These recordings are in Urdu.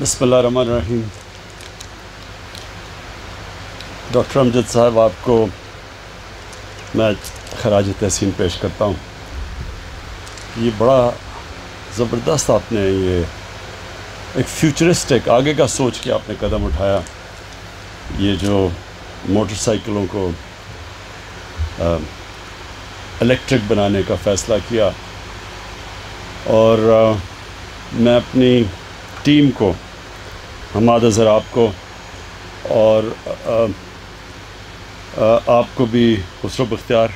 بسم اللہ الرحمن الرحیم۔ ڈاکٹر امجد صاحب، آپ کو میں خراج تحسین پیش کرتا ہوں۔ یہ بڑا زبردست آپ نے یہ ایک فیوچرسٹک آگے کا سوچ کے آپ نے قدم اٹھایا۔ یہ جو موٹر سائیکلوں کو الیکٹرک بنانے کا فیصلہ کیا، اور میں اپنی ٹیم کو، حماد اظہر آپ کو اور آپ کو بھی خسرو بختیار،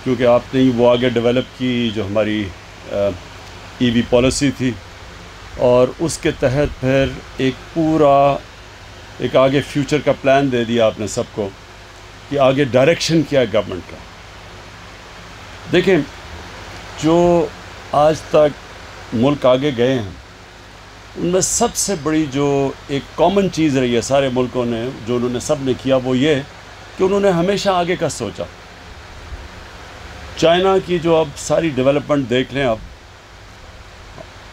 کیونکہ آپ نے وہ آگے ڈیولپ کی جو ہماری ای وی پالیسی تھی، اور اس کے تحت پھر ایک آگے فیوچر کا پلان دے دیا آپ نے سب کو کہ آگے ڈائریکشن کیا ہے گورنمنٹ کا۔ دیکھیں، جو آج تک ملک آگے گئے ہیں ان میں سب سے بڑی جو ایک کامن چیز رہی ہے سارے ملکوں نے، جو انہوں نے سب نے کیا، وہ یہ کہ انہوں نے ہمیشہ آگے کا سوچا۔ چائنا کی جو اب ساری ڈیولپمنٹ دیکھ لیں اب،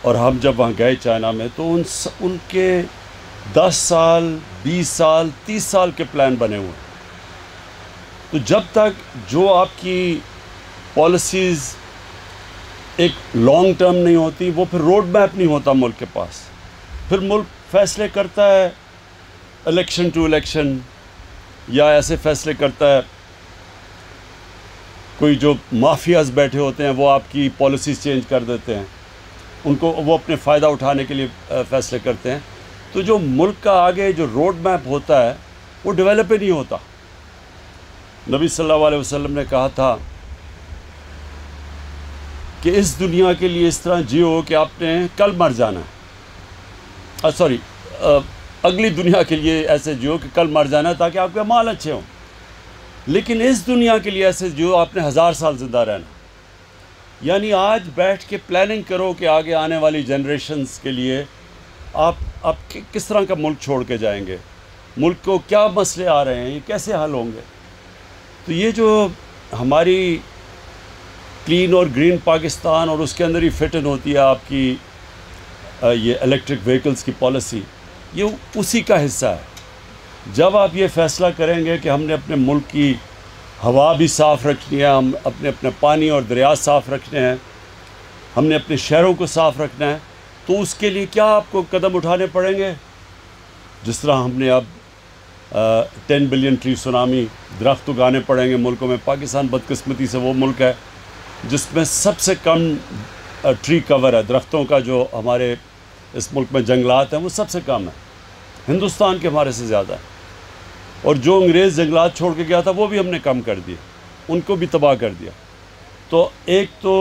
اور ہم جب وہاں گئے چائنا میں، تو ان کے 10 سال 20 سال 30 سال کے پلان بنے ہوئے ہیں۔ تو جب تک جو آپ کی پالیسیز ایک لانگ ٹرم نہیں ہوتی، وہ پھر روڈ میپ نہیں ہوتا ملک کے پاس۔ پھر ملک فیصلے کرتا ہے الیکشن ٹو الیکشن، یا ایسے فیصلے کرتا ہے، کوئی جو مافیاز بیٹھے ہوتے ہیں وہ آپ کی پالیسیز چینج کر دیتے ہیں، وہ اپنے فائدہ اٹھانے کے لیے فیصلے کرتے ہیں۔ تو جو ملک کا آگے جو روڈ میپ ہوتا ہے وہ ڈیولپ ہی نہیں ہوتا۔ نبی صلی اللہ علیہ وسلم نے کہا تھا کہ اس دنیا کے لیے اس طرح جیو کہ آپ نے کل مر جانا ہے، اگلی دنیا کے لیے ایسے جیو کہ کل مر جانا ہے، تاکہ آپ کے اعمال اچھے ہوں۔ لیکن اس دنیا کے لیے ایسے جیو آپ نے 1000 سال زندہ رہنا۔ یعنی آج بیٹھ کے پلاننگ کرو کہ آگے آنے والی جنریشنز کے لیے آپ کس طرح کا ملک چھوڑ کے جائیں گے، ملک کو کیا مسئلے آ رہے ہیں، یہ کیسے حل ہوں گے۔ تو یہ جو ہماری کلین اور گرین پاکستان، اور اس کے اندر ہی فٹ ان ہوتی ہے آپ کی یہ الیکٹرک وہیکلز کی پالیسی، یہ اسی کا حصہ ہے۔ جب آپ یہ فیصلہ کریں گے کہ ہم نے اپنے ملک کی ہوا بھی صاف رکھنی ہے، ہم اپنے پانی اور دریا صاف رکھنے ہیں، ہم نے اپنے شہروں کو صاف رکھنا ہے، تو اس کے لیے کیا آپ کو قدم اٹھانے پڑیں گے؟ جس طرح ہم نے اب 10 بلین ٹری سونامی، درخت اگانے پڑیں گے ملکوں میں۔ پاکستان بدقسمتی سے وہ ملک ہے جس میں سب سے کم ٹری کور ہے، درختوں کا جو ہمارے اس ملک میں جنگلات ہیں وہ سب سے کم ہے، ہندوستان کے ہمارے سے زیادہ ہے۔ اور جو انگریز جنگلات چھوڑ کے گیا تھا وہ بھی ہم نے کم کر دیے، ان کو بھی تباہ کر دیا۔ تو ایک تو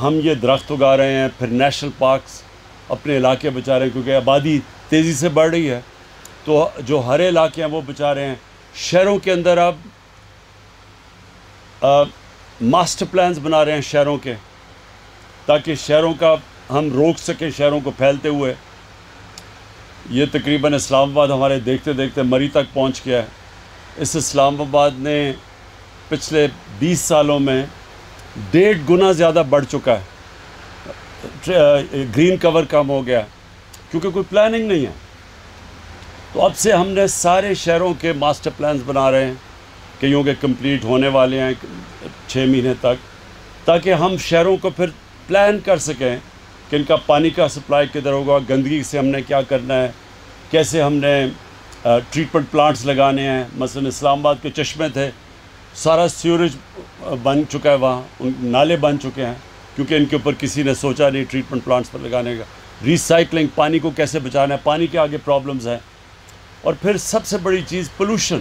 ہم یہ درخت اگا رہے ہیں، پھر نیشنل پارکس اپنے علاقے بچا رہے ہیں، کیونکہ آبادی تیزی سے بڑھ رہی ہے، تو جو ہرے علاقے ہیں وہ بچا رہے ہیں۔ شہروں کے اندر اب ماسٹر پلانز بنا رہے ہیں شہروں کے، تاکہ شہروں کا ہم روک سکیں، شہروں کو پھیلتے ہوئے۔ یہ تقریباً اسلام آباد ہمارے دیکھتے دیکھتے مری تک پہنچ گیا ہے۔ اس اسلام آباد نے پچھلے 20 سالوں میں 1.5 گنا زیادہ بڑھ چکا ہے، گرین کور کم ہو گیا، کیونکہ کوئی پلاننگ نہیں ہے۔ تو اب سے ہم نے سارے شہروں کے ماسٹر پلانز بنا رہے ہیں، کئیوں کے کمپلیٹ ہونے والے ہیں 6 مہینے تک، تاکہ ہم شہروں کو پھر پلان کر سکیں کہ ان کا پانی کا سپلائی کدھر ہوگا، گندگی سے ہم نے کیا کرنا ہے، کیسے ہم نے ٹریٹمنٹ پلانٹس لگانے ہیں۔ مثلا اسلام آباد کے چشمے تھے، سارا سیوریج بن چکا ہے، وہاں نالے بن چکے ہیں، کیونکہ ان کے اوپر کسی نے سوچا نہیں ٹریٹمنٹ پلانٹس پر لگانے کا۔ ریسائکلنگ، پانی کو کیسے بچانا ہے، پانی کے آگے پرابلمز ہیں۔ اور پھر سب سے بڑی چیز پولوشن،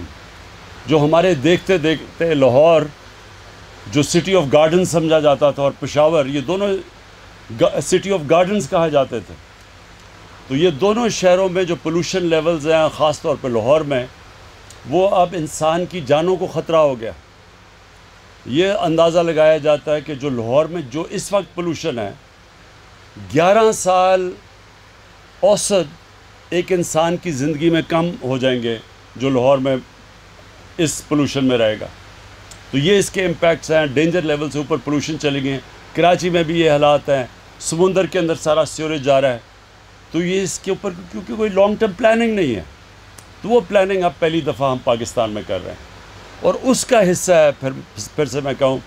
جو ہمارے دیکھتے دیکھتے لاہور، جو سٹی آف گارڈنز سمجھا جاتا تھا، اور پشاور، یہ دونوں سٹی آف گارڈنز کہے جاتے تھے۔ تو یہ دونوں شہروں میں جو پولوشن لیولز ہیں، خاص طور پہ لاہور میں، وہ اب انسان کی جانوں کو خطرہ ہو گیا۔ یہ اندازہ لگایا جاتا ہے کہ جو لاہور میں جو اس وقت پولوشن ہے، 11 سال اوسط ایک انسان کی زندگی میں کم ہو جائیں گے جو لاہور میں اس پولوشن میں رہے گا۔ تو یہ اس کے امپیکٹس ہیں، ڈینجر لیول سے اوپر پولوشن چلے گئے ہیں۔ کراچی میں بھی یہ حالات ہیں، سمندر کے اندر سارا سیوریج جا رہا ہے، تو یہ اس کے اوپر کیونکہ کوئی لانگ ٹرم پلاننگ نہیں ہے، تو وہ پلاننگ اب پہلی دفعہ ہم پاکستان میں کر رہے ہیں، اور اس کا حصہ ہے پھر سے میں کہوں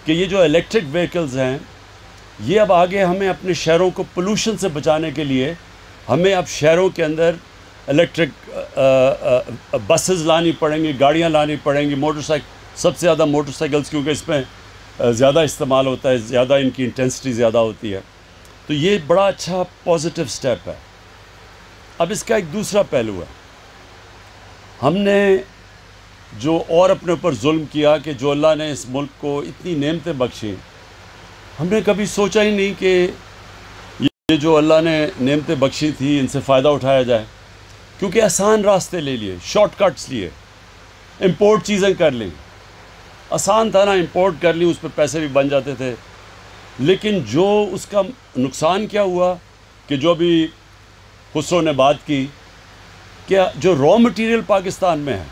کہ یہ جو الیکٹرک وہیکلز ہیں، یہ اب آگے ہمیں اپنے شہروں کو پولوشن سے بچانے کے لیے ہمیں اب شہروں کے اندر الیکٹرک بسز لانی پڑیں گی، گاڑیاں لانی پڑیں گی، موٹر سائیکل، سب سے زیادہ موٹر سائیکلز، کیونکہ اس میں زیادہ استعمال ہوتا ہے، زیادہ ان کی انٹینسٹی زیادہ ہوتی ہے، تو یہ بڑا اچھا پازیٹیو سٹیپ ہے۔ اب اس کا ایک دوسرا پہلو ہے، ہم نے جو اور اپنے اوپر ظلم کیا کہ جو اللہ نے اس ملک کو اتنی نعمتیں بخشیں، ہم نے کبھی سوچا ہی نہیں کہ یہ جو اللہ نے نعمتیں بخشی تھی ان سے فائدہ اٹھایا جائے، کیونکہ آسان راستے لے لیے، شارٹ کٹس لیے، امپورٹ چیزیں کر لیں، آسان تھا نا، امپورٹ کر لی، اس پہ پیسے بھی بن جاتے تھے، لیکن جو اس کا نقصان کیا ہوا کہ جو بھی خسرو نے بات کی کہ جو را مٹیریل پاکستان میں ہے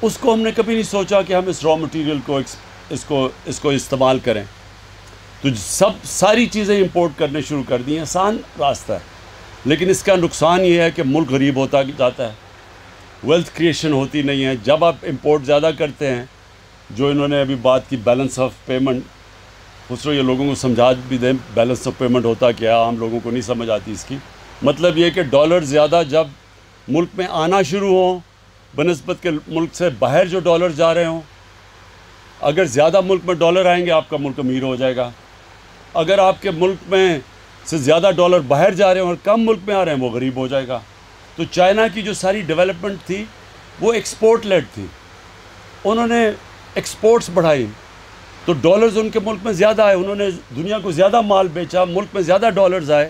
اس کو ہم نے کبھی نہیں سوچا کہ ہم اس را مٹیریل کو اس کو استعمال کریں، تو ساری چیزیں امپورٹ کرنے شروع کر دی ہیں، آسان راستہ ہے، لیکن اس کا نقصان یہ ہے کہ ملک غریب ہوتا جاتا ہے، ویلتھ کریشن ہوتی نہیں ہے۔ جب آپ امپورٹ زیادہ کرتے ہیں، جو انہوں نے ابھی بات کی بیلنس آف پیمنٹ، خسرو یہ لوگوں کو سمجھا بھی دیں بیلنس آف پیمنٹ ہوتا کیا، عام لوگوں کو نہیں سمجھ آتی اس کی، مطلب یہ کہ ڈالر زیادہ جب ملک میں آنا شروع ہوں بنسبت کے ملک سے باہر جو ڈالر جا رہے ہوں، اگر زیادہ ملک میں ڈالر آئیں گے آپ کا ملک امیر ہو جائے گا، اگر آپ کے ملک میں سے زیادہ ڈالر باہر جا رہے ہیں اور کم ملک میں آ رہے ہیں وہ غریب ہو جائے گا۔ تو چائنا کی جو ساری ڈیولپمنٹ تھی وہ ایکسپورٹ لیڈ تھی، انہوں نے ایکسپورٹس بڑھائی تو ڈالرز ان کے ملک میں زیادہ آئے، انہوں نے دنیا کو زیادہ مال بیچا، ملک میں زیادہ ڈالرز آئے،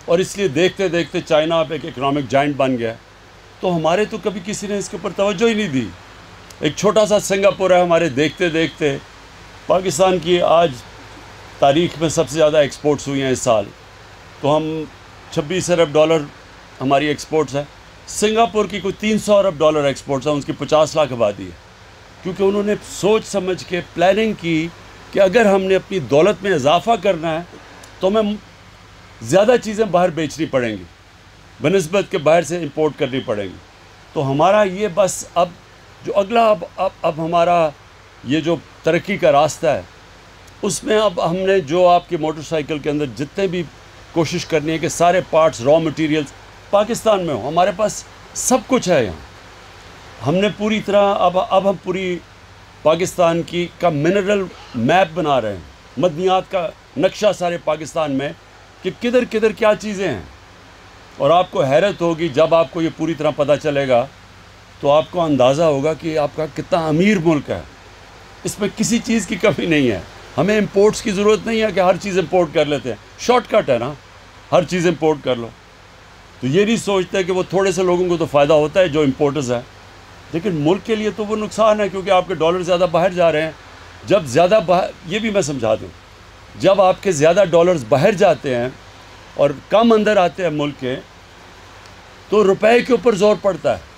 اور اس لیے دیکھتے دیکھتے چائنا اب ایک اکنامک جائنٹ بن گیا۔ تو ہمارے تو کبھی کسی نے اس کے اوپر توجہ ہی نہیں دی، ایک چھوٹا سا سنگاپور ہے ہمارے، دیکھتے دیکھتے پاکستان کی آج تاریخ میں سب سے زیادہ ایکسپورٹس ہوئی ہیں اس سال، تو ہم 26 ارب ڈالر ہماری ایکسپورٹس ہے، سنگاپور کی کوئی 300 ارب ڈالر ایکسپورٹس ہے، اس کی 50 لاکھ آبادی ہے، کیونکہ انہوں نے سوچ سمجھ کے پلاننگ کی کہ اگر ہم نے اپنی دولت میں اضافہ کرنا ہے تو ہمیں زیادہ چیزیں باہر بیچنی پڑیں گی بنسبت کے باہر سے امپورٹ کرنی پڑیں گی۔ تو ہمارا یہ بس اب جو اگلا اب ہمارا یہ جو ترقی کا راستہ ہے اس میں اب ہم نے جو آپ کی موٹر سائیکل کے اندر جتنے بھی کوشش کرنی ہے کہ سارے پارٹس را مٹیریلز پاکستان میں ہوں، ہمارے پاس سب کچھ ہے یہاں، ہم نے پوری طرح اب ہم پوری پاکستان کا منرل میپ بنا رہے ہیں، معدنیات کا نقشہ سارے پاکستان میں کہ کدھر کدھر کیا چیزیں ہیں، اور آپ کو حیرت ہوگی جب آپ کو یہ پوری طرح پتہ چلے گا تو آپ کو اندازہ ہوگا کہ آپ کا کتنا امیر ملک ہے، اس میں کسی چیز کی کمی نہیں ہے، ہمیں امپورٹس کی ضرورت نہیں ہے کہ ہر چیز امپورٹ کر لیتے ہیں، شارٹ کٹ ہے نا، ہر چیز امپورٹ کر لو، تو یہ نہیں سوچتے کہ وہ تھوڑے سے لوگوں کو تو فائدہ ہوتا ہے جو امپورٹرز ہیں، لیکن ملک کے لیے تو وہ نقصان ہے کیونکہ آپ کے ڈالر زیادہ باہر جا رہے ہیں، جب زیادہ یہ بھی میں سمجھا دوں، جب آپ کے زیادہ ڈالرز باہر جاتے ہیں اور کم اندر آتے ہیں ملک کے تو روپے کے اوپر زور پڑتا ہے،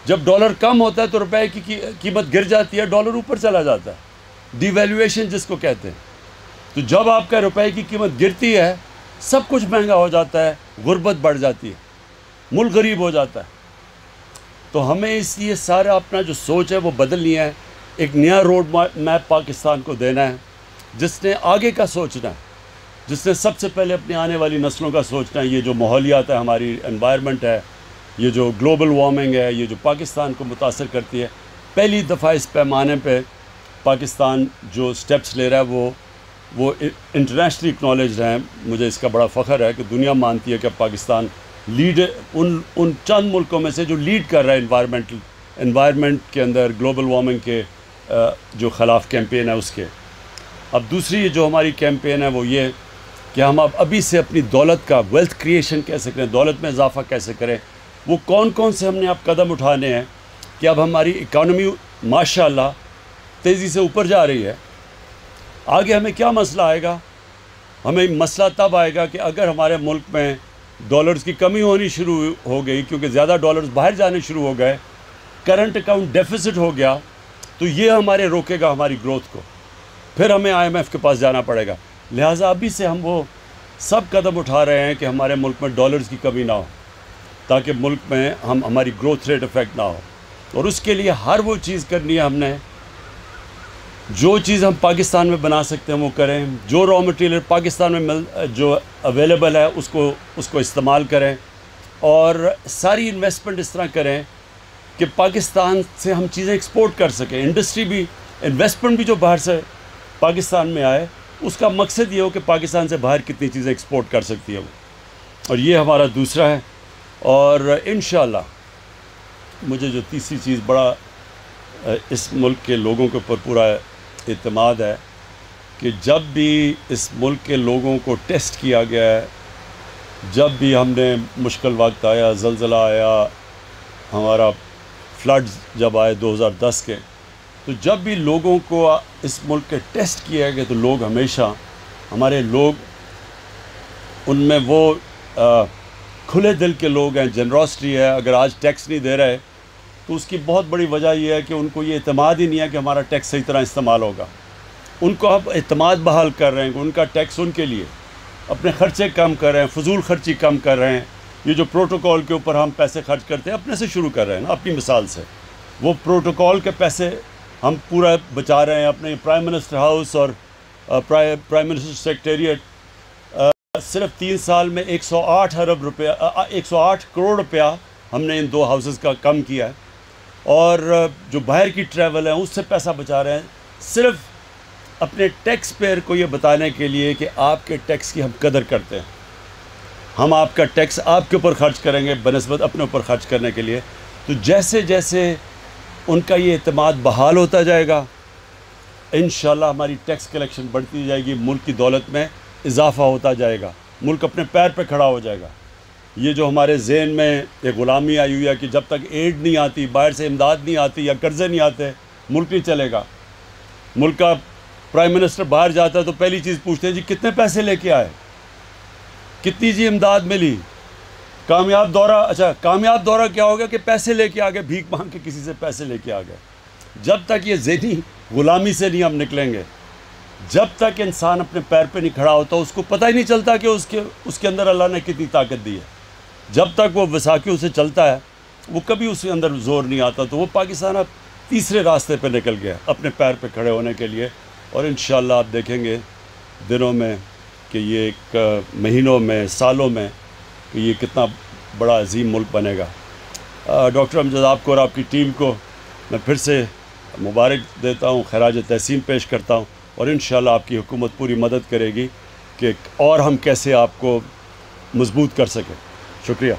جب ڈالر کم ہوتا ہے تو روپے کی قیمت گر جاتی ہے، ڈالر اوپر چلا جاتا ہے، ڈی ویلیویشن جس کو کہتے ہیں، تو جب آپ کا روپے کی قیمت گرتی ہے سب کچھ مہنگا ہو جاتا ہے، غربت بڑھ جاتی ہے، ملک غریب ہو جاتا ہے، تو ہمیں اس لیے سارا اپنا جو سوچ ہے وہ بدلنی ہے، ایک نیا روڈ میپ پاکستان کو دینا ہے، جس نے آگے کا سوچنا ہے، جس نے سب سے پہلے اپنے آنے والی نسلوں کا سوچنا ہے، یہ جو ماحولیات ہے، ہماری انوائرمنٹ ہے، یہ جو گلوبل وارمنگ ہے، یہ جو پاکستان کو متاثر کرتی ہے، پہلی دفعہ اس پیمانے پہ پاکستان جو سٹیپس لے رہا ہے وہ انٹرنیشنلی اکنالجڈ ہیں، مجھے اس کا بڑا فخر ہے کہ دنیا مانتی ہے کہ پاکستان لیڈ ان چند ملکوں میں سے جو لیڈ کر رہا ہے انوائرمنٹ کے اندر، گلوبل وارمنگ کے جو خلاف کیمپین ہے اس کے۔ اب دوسری جو ہماری کیمپین ہے وہ یہ کہ ہم ابھی سے اپنی دولت کا ویلتھ کریشن کیسے کریں، دولت میں اضافہ کیسے کریں، وہ کون سے ہم نے اب قدم اٹھانے ہیں کہ اب ہماری اکانومی ماشاءاللہ تیزی سے اوپر جا رہی ہے۔ آگے ہمیں کیا مسئلہ آئے گا؟ ہمیں مسئلہ تب آئے گا کہ اگر ہمارے ملک میں ڈالرز کی کمی ہونی شروع ہو گئی کیونکہ زیادہ ڈالرز باہر جانے شروع ہو گئے، کرنٹ اکاؤنٹ ڈیفیسٹ ہو گیا، تو یہ ہمارے روکے گا ہماری گروتھ کو، پھر ہمیں IMF کے پاس جانا پڑے گا۔ لہٰذا ابھی سے ہم وہ سب قدم اٹھا رہے ہیں کہ ہمارے ملک میں ڈالرز کی کمی نہ ہو، تاکہ ملک میں ہماری گروتھ ریٹ افیکٹ نہ ہو، اور اس کے لیے ہر وہ چیز کرنی ہے ہم نے جو چیز ہم پاکستان میں بنا سکتے ہیں وہ کریں، جو را مٹیریل پاکستان میں جو اویلیبل ہے اس کو استعمال کریں، اور ساری انویسٹمنٹ اس طرح کریں کہ پاکستان سے ہم چیزیں ایکسپورٹ کر سکیں، انڈسٹری بھی، انویسٹمنٹ بھی جو باہر سے پاکستان میں آئے، اس کا مقصد یہ ہو کہ پاکستان سے باہر کتنی چیزیں ایکسپورٹ کر سکتی ہے وہ، اور یہ ہمارا دوسرا ہے۔ اور انشاءاللہ مجھے جو تیسری چیز بڑا اس ملک کے لوگوں کے اوپر پورا اعتماد ہے کہ جب بھی اس ملک کے لوگوں کو ٹیسٹ کیا گیا ہے، جب بھی ہم نے مشکل وقت آیا، زلزلہ آیا، ہمارا فلڈز جب آئے 2010 کے، تو جب بھی لوگوں کو اس ملک کے ٹیسٹ کیا گیا تو لوگ ہمیشہ، ہمارے لوگ ان میں وہ کھلے دل کے لوگ ہیں، جنراسٹی ہے۔ اگر آج ٹیکس نہیں دے رہے تو اس کی بہت بڑی وجہ یہ ہے کہ ان کو یہ اعتماد ہی نہیں ہے کہ ہمارا ٹیکس صحیح طرح استعمال ہوگا۔ ان کو اب اعتماد بحال کر رہے ہیں کہ ان کا ٹیکس ان کے لیے، اپنے خرچے کم کر رہے ہیں، فضول خرچی کم کر رہے ہیں۔ یہ جو پروٹوکول کے اوپر ہم پیسے خرچ کرتے ہیں اپنے سے شروع کر رہے ہیں نا، اپنی مثال سے، وہ پروٹوکول کے پیسے ہم پورا بچا رہے ہیں۔ اپنے پرائم منسٹر ہاؤس اور پرائم منسٹر سیکریٹریٹ صرف 3 سال میں 108 کروڑ روپیہ ہم نے ان 2 ہاؤسز کا کم کیا ہے، اور جو باہر کی ٹریول ہے اس سے پیسہ بچا رہے ہیں، صرف اپنے ٹیکس پیئر کو یہ بتانے کے لیے کہ آپ کے ٹیکس کی ہم قدر کرتے ہیں، ہم آپ کا ٹیکس آپ کے اوپر خرچ کریں گے بنسبت اپنے اوپر خرچ کرنے کے لیے۔ تو جیسے جیسے ان کا یہ اعتماد بحال ہوتا جائے گا، انشاءاللہ ہماری ٹیکس کلیکشن بڑھتی جائے گی، ملک کی دولت میں اضافہ ہوتا جائے گا، ملک اپنے پیر پہ کھڑا ہو جائے گا۔ یہ جو ہمارے ذہن میں ایک غلامی آئی ہوئی ہے کہ جب تک ایڈ نہیں آتی، باہر سے امداد نہیں آتی یا قرضے نہیں آتے، ملک نہیں چلے گا۔ ملک کا پرائم منسٹر باہر جاتا ہے تو پہلی چیز پوچھتے ہیں جی کتنے پیسے لے کے آئے، کتنی جی امداد ملی، کامیاب دورہ کیا ہوگا کہ پیسے لے کے آ گئے، بھیک مانگ کے کسی سے پیسے لے کے آ گئے۔ جب تک یہ ذہنی غلامی سے نہیں ہم نکلیں گے، جب تک انسان اپنے پیر پہ نہیں کھڑا ہوتا، اس کو پتہ ہی نہیں چلتا کہ اس کے اندر اللہ نے کتنی طاقت دی ہے۔ جب تک وہ وساکیوں سے چلتا ہے وہ کبھی اس کے اندر زور نہیں آتا، تو وہ پاکستان اب تیسرے راستے پہ نکل گیا اپنے پیر پہ کھڑے ہونے کے لیے، اور انشاءاللہ آپ دیکھیں گے دنوں میں کہ یہ ایک مہینوں میں، سالوں میں، کہ یہ کتنا بڑا عظیم ملک بنے گا۔ ڈاکٹر امجد آپ کو اور آپ کی ٹیم کو میں پھر سے مبارک دیتا ہوں، خراج تحسین پیش کرتا ہوں، اور انشاءاللہ آپ کی حکومت پوری مدد کرے گی کہ اور ہم کیسے آپ کو مضبوط کر سکیں۔ شکریہ۔